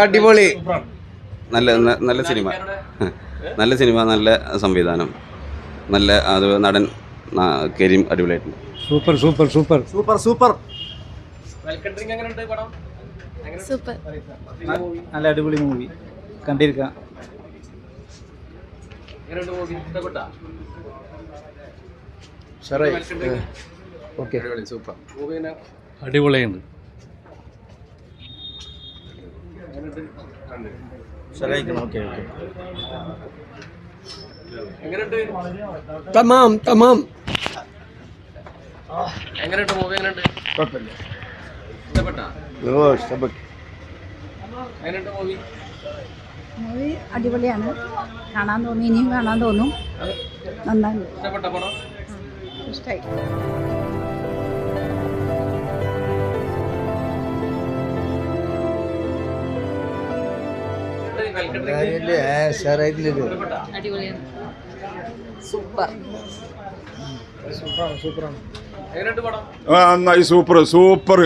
അടിപൊളി. നല്ല നല്ല സിനിമ, നല്ല സിനിമ, നല്ല സംവിധാനം, നല്ല അത് നടൻ കരീം അടിപൊളിയായിട്ടുണ്ട്. Super super super super super. Super. നല്ല അടിപൊളി മൂവി കണ്ടിരിക്കാം. സൂപ്പർ. അടിപൊളിയുണ്ട്. തമാം തമാം. എങ്ങനെയുണ്ട് മൂവി? എങ്ങനെയുണ്ട്? ഇഷ്ടപ്പെട്ടോ? എങ്ങനെയുണ്ട് മൂവി? മൂവി അടിപൊളിയാണ്. കാണാൻ തോന്നി, ഇനിയും കാണാൻ തോന്നും. നന്നായി. ഇഷ്ടപ്പെട്ട പടം? ഇഷ്ടമായി. അടിപൊളിയാണ്. സൂപ്പർ. എങ്ങനെയുണ്ട് പടം? നന്നായി. Super super.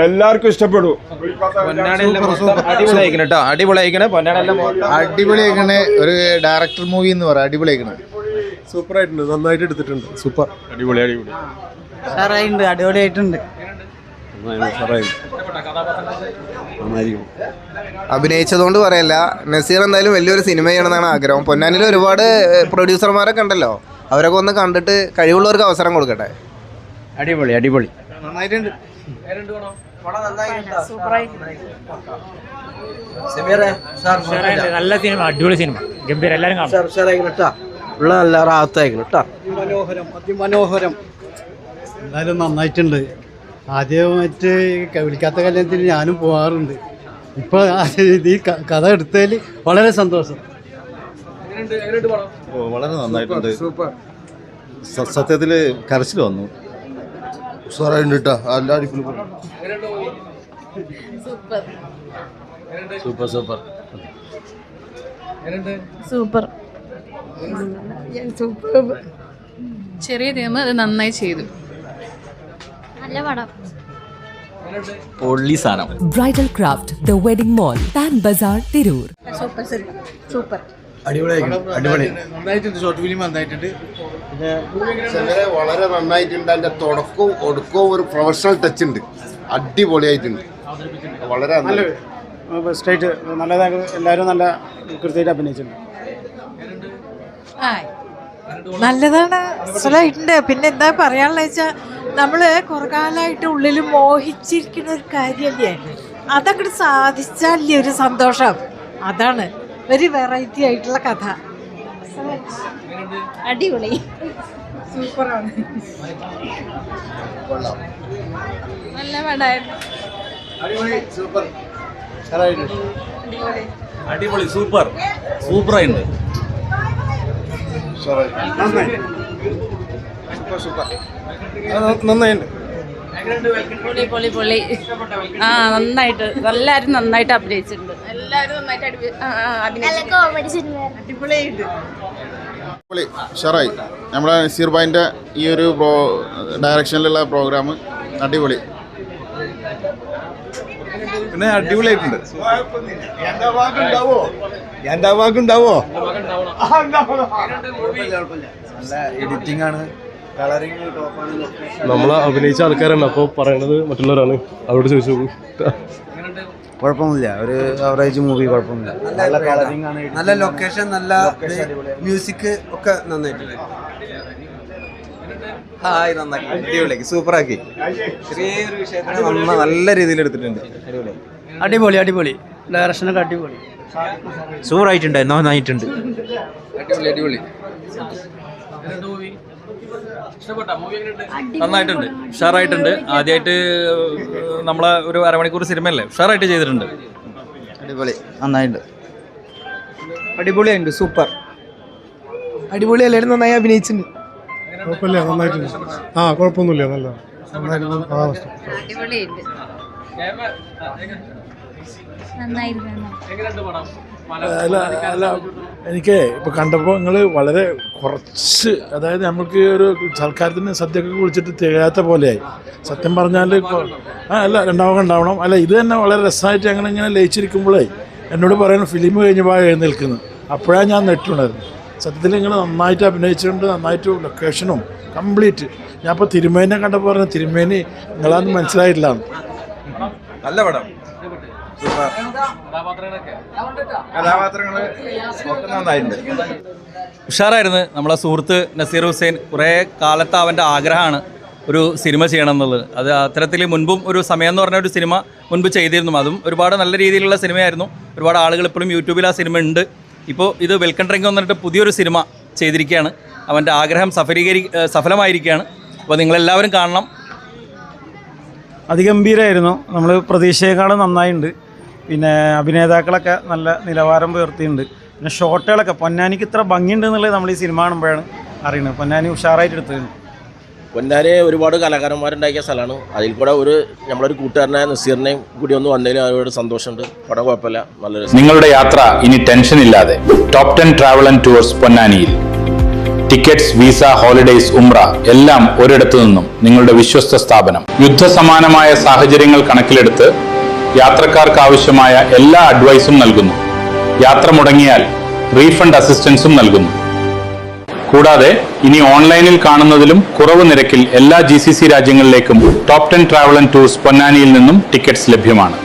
എല്ലാവർക്കും ഇഷ്ടപ്പെടും. അടിപൊളിയായിക്കണേ. ഒരു ഡയറക്ടർ മൂവി എന്ന് പറയാം. അടിപൊളിയായിക്കണേ. സൂപ്പർ ആയിട്ടുണ്ട്. നന്നായിട്ട് എടുത്തിട്ടുണ്ട്. സൂപ്പർ. അടിപൊളി അടിപൊളി. സാറായിട്ടുണ്ട്. അടിപൊളിയായിട്ടുണ്ട്. അഭിനയിച്ചതുകൊണ്ട് പറയല്ല, നസീർ എന്തായാലും വലിയൊരു സിനിമ ചെയ്യണമെന്നാണ് ആഗ്രഹം. പൊന്നാനിൽ ഒരുപാട് പ്രൊഡ്യൂസർമാരൊക്കെ ഉണ്ടല്ലോ, അവരൊക്കെ ഒന്ന് കണ്ടിട്ട് കഴിവുള്ളവർക്ക് അവസരം കൊടുക്കട്ടെ. അടിപൊളി അടിപൊളി. നന്നായിട്ടുണ്ട്. നല്ല സിനിമ, അടിപൊളി സിനിമ, ഗംഭീരം. എല്ലാവരും ഉള്ള നല്ല റാഹത്തായിരിക്കണം കേട്ടോ. മനോഹരം, അതിമനോഹരം. എന്തായാലും നന്നായിട്ടുണ്ട്. ആദ്യമായിട്ട് വിളിക്കാത്ത കല്യാണത്തിന് ഞാനും പോകാറുണ്ട്. ഇപ്പോൾ ഈ കഥ എടുത്തതിൽ വളരെ സന്തോഷം. വളരെ നന്നായിട്ടുണ്ട്. സത്യത്തിൽ കരച്ചിൽ വന്നു. ഉഷാറായിട്ടുണ്ട് കേട്ടോ. Super super super super. ചെറിയ ടീം അത് നന്നായി ചെയ്തു. നല്ല പടം. പൊള്ളി സാധനം. Bridal craft the wedding mall, Pan Bazaar, Tirur. Super cinema. Super. അടിപൊളി. നന്നായിട്ടുണ്ട്. ഷോർട്ട് ഫിലിം നന്നായിട്ടുണ്ട്. വളരെ നന്നായിട്ടുണ്ട്. അതിന്റെ തുടക്കവും ഒടുക്കവും ഒരു പ്രൊഫഷണൽ ടച്ച് ഉണ്ട്. അടിപൊളിയായിട്ടുണ്ട്. വളരെ ബെസ്റ്റായിട്ട് നല്ലതായി. എല്ലാവരും നല്ല കൃത്യമായിട്ട് അഭിനയിച്ചിട്ടുണ്ട്. നല്ലതാണ്. അസലായിട്ടുണ്ട്. പിന്നെ എന്താ പറയാനുള്ള വെച്ചാൽ നമ്മൾ കുറേ കാലമായിട്ട് ഉള്ളിൽ മോഹിച്ചിരിക്കുന്ന ഒരു കാര്യമല്ലേ, അതങ്ങോട്ട് സാധിച്ചാലേ ഒരു സന്തോഷം. അതാണ് ഒരു വെറൈറ്റി ആയിട്ടുള്ള കഥ. അടിപൊളി. സൂപ്പറാണ്. നല്ല പടമായിരുന്നു. അടിപൊളി. സൂപ്പർ സൂപ്പറായിട്ടുണ്ട്. നന്നായിട്ടുണ്ട്. പൊളി പൊളി പൊളി. ആ നന്നായിട്ട്, എല്ലാവരും നന്നായിട്ട് അഭിനയിച്ചിട്ടുണ്ട്. എല്ലാവരും നന്നായിട്ട് അടിപൊളിയായിട്ട്. ഷറായി. നമ്മുടെ നസീർ ഭായിൻ്റെ ഈ ഒരു ഡയറക്ഷനിലുള്ള പ്രോഗ്രാം അടിപൊളി. പിന്നെ അടിപൊളിയായിട്ടുണ്ട്. നല്ല എഡിറ്റിംഗ് ആണ്. കളറിങ് നമ്മൾ അഭിനയിച്ച ആൾക്കാരാണ്. അപ്പോൾ പറയണത് മറ്റുള്ളവരാണ്. അവരോട് ചോദിച്ചു നോക്കൂ. കുഴപ്പമൊന്നുമില്ല. ഒരു ആവറേജ് മൂവി. കുഴപ്പമൊന്നുമില്ല. നല്ല കളറിങ് ആണ്. നല്ല ലൊക്കേഷൻ, നല്ല മ്യൂസിക് ഒക്കെ നന്നായിട്ടുണ്ട്. ഹായ്. നന്നാക്കി. അടിപൊളിയാക്കി. സൂപ്പറാക്കി. ചെറിയൊരു വിഷയത്തിന് നല്ല രീതിയിൽ എടുത്തിട്ടുണ്ട്. അടിപൊളി അടിപൊളി. ഡയറക്ഷനൊക്കെ അടിപൊളി. സൂപ്പറായിട്ടുണ്ട്. നന്നായിട്ടുണ്ട്. അടിപൊളി അടിപൊളി. നന്നായിട്ടുണ്ട്. ഉഷാറായിട്ടുണ്ട്. ആദ്യമായിട്ട് നമ്മളെ ഒരു അരമണിക്കൂർ സിനിമയല്ലേ, ഉഷാറായിട്ട് ചെയ്തിട്ടുണ്ട്. അടിപൊളി. നന്നായിട്ടുണ്ട്. അടിപൊളിയുണ്ട്. സൂപ്പർ. അടിപൊളി. എല്ലാവരും നന്നായി അഭിനയിച്ചിട്ടുണ്ട്. കുഴപ്പമില്ല. നന്നായിട്ടുണ്ട്. കുഴപ്പമൊന്നുമില്ല. നല്ല അടിപൊളിയുണ്ട്. അല്ല അല്ല എനിക്ക് ഇപ്പോൾ കണ്ടപ്പോൾ നിങ്ങൾ വളരെ കുറച്ച്, അതായത് നമുക്ക് ഒരു സൽക്കാരത്തിന് സദ്യയൊക്കെ കുളിച്ചിട്ട് തികയാത്ത പോലെയായി. സത്യം പറഞ്ഞാൽ അല്ല രണ്ടാമത് ഉണ്ടാവണം. അല്ല ഇത് തന്നെ വളരെ രസമായിട്ട് അങ്ങനെ ഇങ്ങനെ ലയിച്ചിരിക്കുമ്പോഴേ എന്നോട് പറയുന്ന ഫിലിം കഴിഞ്ഞപ്പോൾ എഴുന്നേൽക്കുന്നു. അപ്പോഴാണ് ഞാൻ നെട്ടുണ്ടായിരുന്നു. സത്യത്തിൽ നിങ്ങൾ നന്നായിട്ട് അഭിനയിച്ചിട്ടുണ്ട്, നന്നായിട്ട് ലൊക്കേഷനും കംപ്ലീറ്റ്. ഞാൻ ഇപ്പോൾ തിരുമേനിനെ കണ്ടപ്പോൾ പറഞ്ഞു തിരുമേനി നിങ്ങളാന്ന് മനസ്സിലായിട്ടില്ല. നല്ല പടം, കഥാപാത്രങ്ങൾ നന്നായിട്ടുണ്ട്. ഉഷാറായിരുന്നു. നമ്മളെ സുഹൃത്ത് നസീർ ഹുസൈൻ കുറേ കാലത്ത് അവൻ്റെ ആഗ്രഹമാണ് ഒരു സിനിമ ചെയ്യണം എന്നുള്ളത്. അത് അത്തരത്തിൽ മുൻപും ഒരു സമയം എന്ന് പറഞ്ഞ ഒരു സിനിമ മുൻപ് ചെയ്തിരുന്നു. അതും ഒരുപാട് നല്ല രീതിയിലുള്ള സിനിമയായിരുന്നു. ഒരുപാട് ആളുകൾ ഇപ്പോഴും യൂട്യൂബിൽ ആ സിനിമ ഉണ്ട്. ഇപ്പോൾ ഇത് വെൽക്കം ഡ്രിങ്ക് വന്നിട്ട് പുതിയൊരു സിനിമ ചെയ്തിരിക്കുകയാണ്. അവൻ്റെ ആഗ്രഹം സഫലമായിരിക്കുകയാണ്. അപ്പോൾ നിങ്ങളെല്ലാവരും കാണണം. അതിഗംഭീരമായിരുന്നു. നമ്മൾ പ്രതീക്ഷയെക്കാളും നന്നായിട്ടുണ്ട്. പിന്നെ അഭിനേതാക്കളൊക്കെ നല്ല നിലവാരം പുലർത്തിയിട്ടുണ്ട്. പിന്നെ ഷോട്ടുകളൊക്കെ പൊന്നാനിക്ക് ഇത്ര ഭംഗിയുണ്ട് എന്നുള്ളത് നമ്മൾ ഈ സിനിമ കാണുമ്പോഴാണ് അറിയുന്നത്. പൊന്നാനി ഉഷാറായിട്ട് എടുത്തിട്ടുണ്ട്. പൊന്നാനി ഒരുപാട് കലാകാരന്മാരുണ്ടാക്കിയ സ്ഥലമാണ്. അതിൽ കൂടെ നമ്മളൊരു കൂട്ടുകാരനായ നസീറിനെയും കൂടി ഒന്ന് വന്നതിൽ അവരോട് സന്തോഷമുണ്ട്. പടം കുഴപ്പമില്ല, നല്ലൊരു. നിങ്ങളുടെ യാത്ര ഇനി ടെൻഷൻ ഇല്ലാതെ ടോപ്പ് 10 ട്രാവൽ ആൻഡ് ടൂർസ് പൊന്നാനിയിൽ. ടിക്കറ്റ്സ്, വിസ, ഹോളിഡേയ്സ്, ഉംറ എല്ലാം ഒരിടത്തു നിന്നും. നിങ്ങളുടെ വിശ്വസ്ത സ്ഥാപനം. യുദ്ധസമാനമായ സാഹചര്യങ്ങൾ കണക്കിലെടുത്ത് യാത്രക്കാർക്ക് ആവശ്യമായ എല്ലാ അഡ്വൈസും നൽകുന്നു. യാത്ര മുടങ്ങിയാൽ റീഫണ്ട് അസിസ്റ്റൻസും നൽകുന്നു. കൂടാതെ ഇനി ഓൺലൈനിൽ കാണുന്നതിലും കുറവ് നിരക്കിൽ എല്ലാ GCC രാജ്യങ്ങളിലേക്കും ടോപ്പ് 10 ട്രാവൽ ആൻഡ് ടൂർസ് പൊന്നാനിയിൽ നിന്നും ടിക്കറ്റ്സ് ലഭ്യമാണ്.